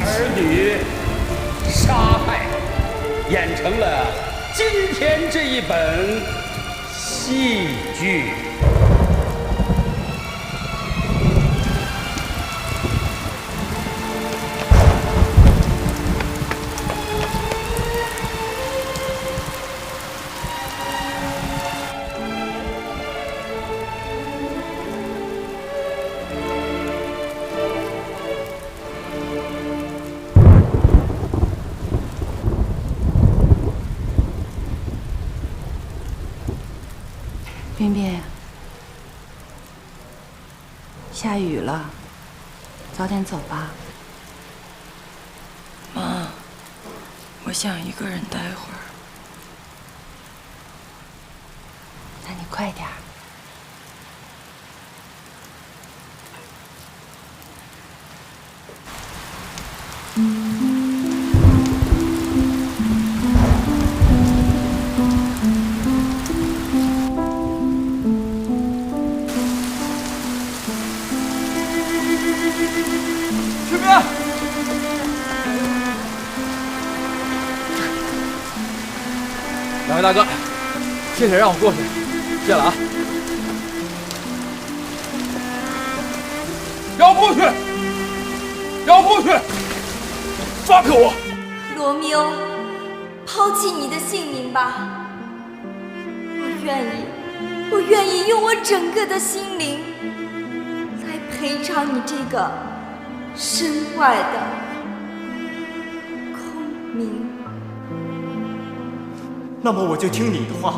儿女杀害，演成了今天这一本戏剧。冰冰，下雨了，早点走吧。妈，我想一个人待会儿。那你快点儿。两位大哥，谢谢让我过去，谢了啊！让我过去，让我过去，放开我！罗密欧，抛弃你的性命吧！我愿意用我整个的心灵来赔偿你这个身外的空名。那么我就听你的话，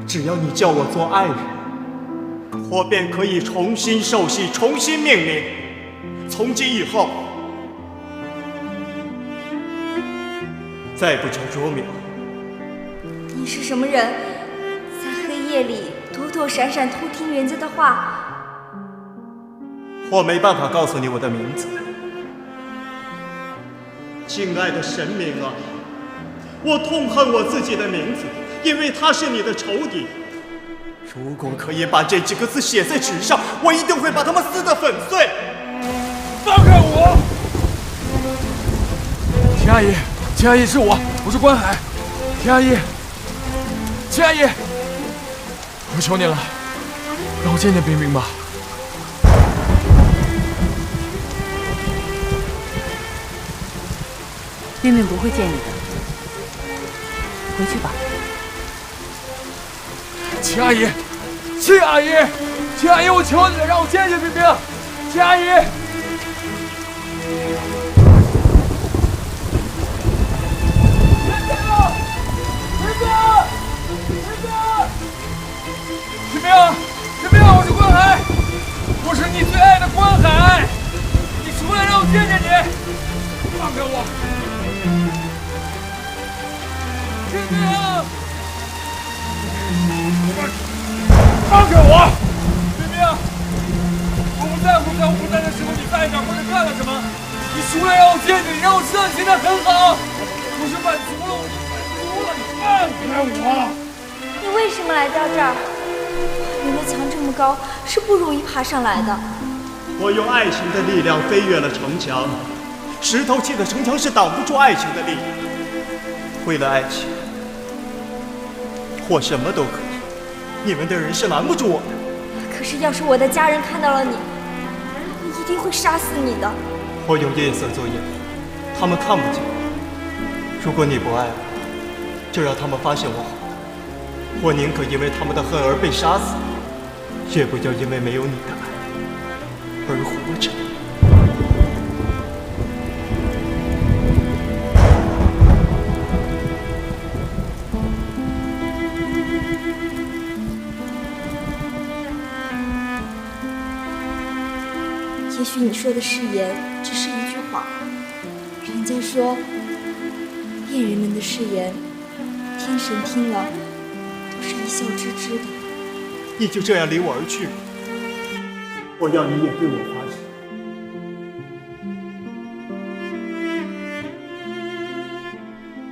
只要你叫我做爱人，我便可以重新受洗，重新命令。从今以后，再不叫卓淼。你是什么人？在黑夜里躲躲闪闪偷听人家的话？我没办法告诉你我的名字。敬爱的神明啊，我痛恨我自己的名字，因为它是你的仇敌。如果可以把这几个字写在纸上，我一定会把它们撕得粉碎。放开我！田阿姨，田阿姨是我是关海。田阿姨，田阿姨，我求你了，让我见见冰冰吧。冰冰不会见你的，回去吧。秦阿姨，秦阿姨，秦阿姨，我求你了，让我见见冰冰。秦阿姨，冰冰，我是关海，我是你最爱的关海，你出来让我见见你，放开我，冰冰，放开我，冰冰，我不在乎在我不在的时候你在哪或者干了什么，你出来让我见你，让我知道你现在很好，我是满足了，你放开我。你为什么来到这儿？人的墙这么高，是不容易爬上来的。我用爱情的力量飞越了城墙，石头砌的城墙是挡不住爱情的力量。为了爱情，我什么都可以，你们的人是拦不住我的。可是要是我的家人看到了你，一定会杀死你的。我用夜色做掩护，他们看不见我。如果你不爱我，就让他们发现我好。我宁可因为他们的恨而被杀死，也不要因为没有你的爱而活着。也许你说的誓言只是一句话，人家说恋人们的誓言，天神听了都是一笑置之的。你就这样离我而去，我要你也对我发誓，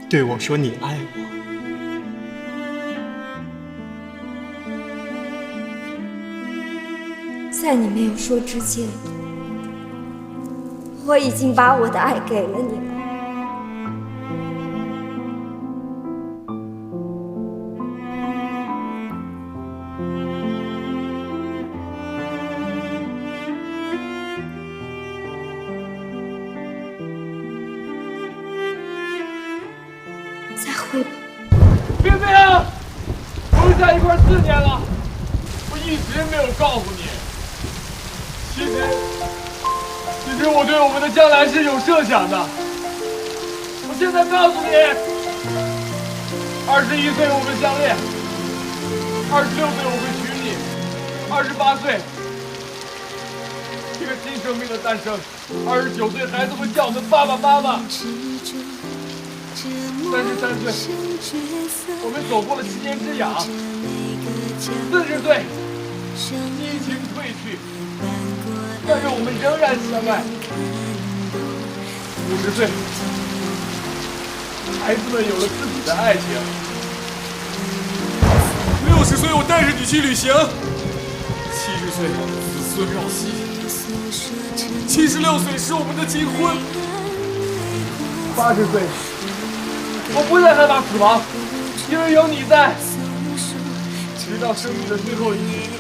对我说你爱我，在你没有说之前，我已经把我的爱给了你了。再会吧。冰冰，我们在一块4年了，我一直没有告诉你。其实我对我们的将来是有设想的。我现在告诉你，21岁我们相恋，26岁我会娶你，28岁一个新生命的诞生，29岁孩子会叫我们爸爸妈妈。33岁，我们走过了7年之痒。40岁，激情褪去，但是我们仍然相爱。50岁，孩子们有了自己的爱情。60岁，我带着你去旅行。70岁，子孙绕膝。76岁是我们的金婚。80岁。我不再害怕死亡，因为有你在，直到生命的最后一刻。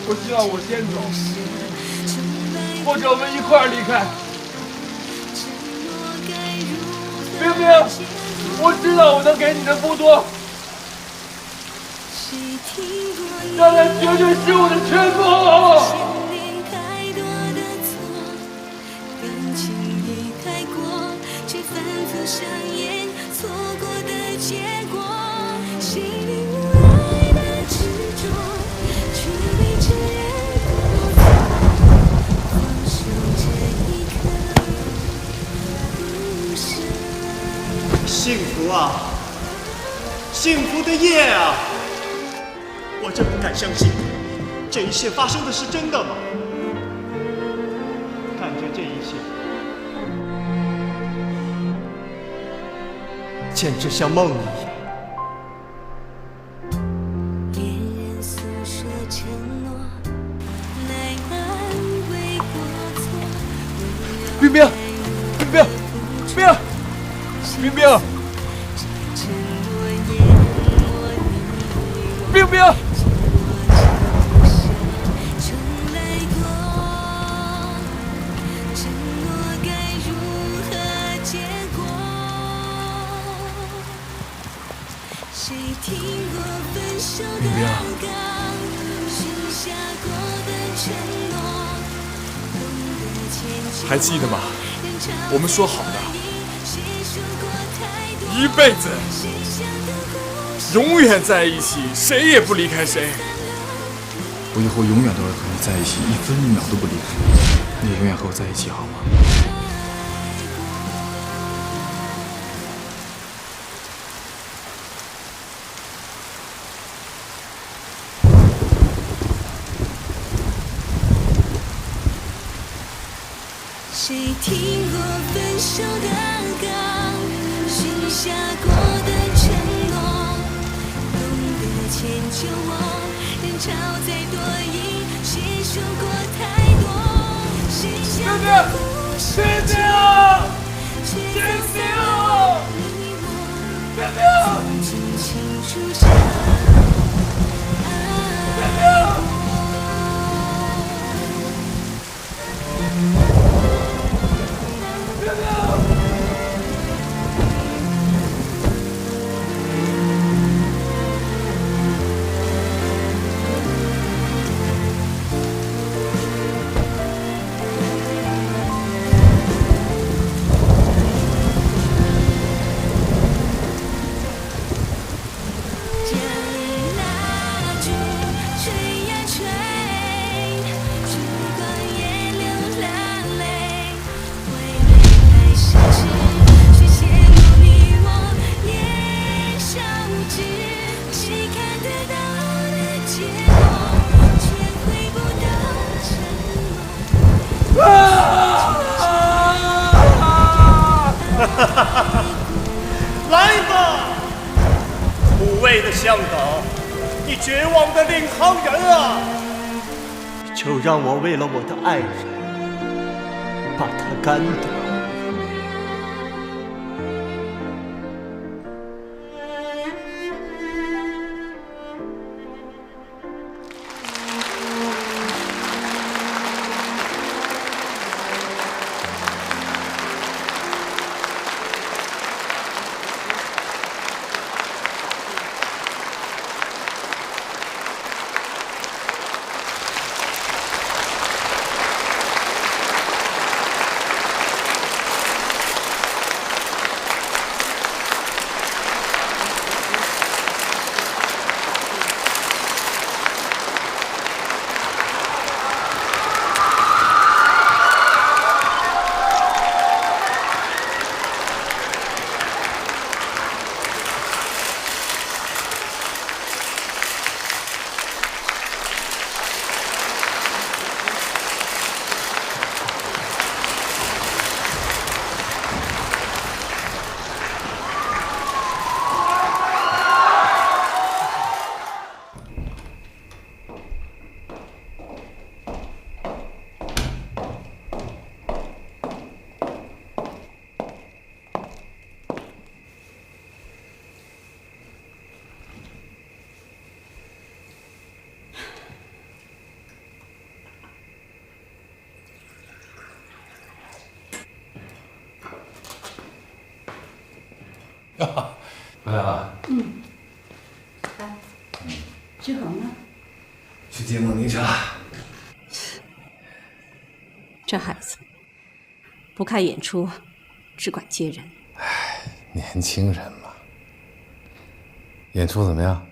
我希望我先走，或者我们一块儿离开。冰冰，我知道我能给你的不多，但那绝对是我的全部。上演错过的结果，谁领悟爱的执着，却被这人过放手这一刻不舍。幸福啊，幸福的夜啊！我真不敢相信，这一切发生的是真的吗？看着这一切，简直像梦一样。恋人诉说承诺，来安慰过错。冰冰，冰冰，冰冰，冰冰，冰冰。冰冰，还记得吗？我们说好的，一辈子，永远在一起，谁也不离开谁。我以后永远都会和你在一起，1分1秒都不离开你。你也永远和我在一起，好吗？谁听过分手的歌，许下过的承诺，懂得迁就我，人潮再多疑，谁说过太多，谁想的故事只有你我清清楚楚。来吧，苦味的香港，你绝望的领航人啊！就让我为了我的爱人，把他干掉。回来了。志恒呢？去接梦妮去了。这孩子不看演出，只管接人。年轻人嘛。演出怎么样？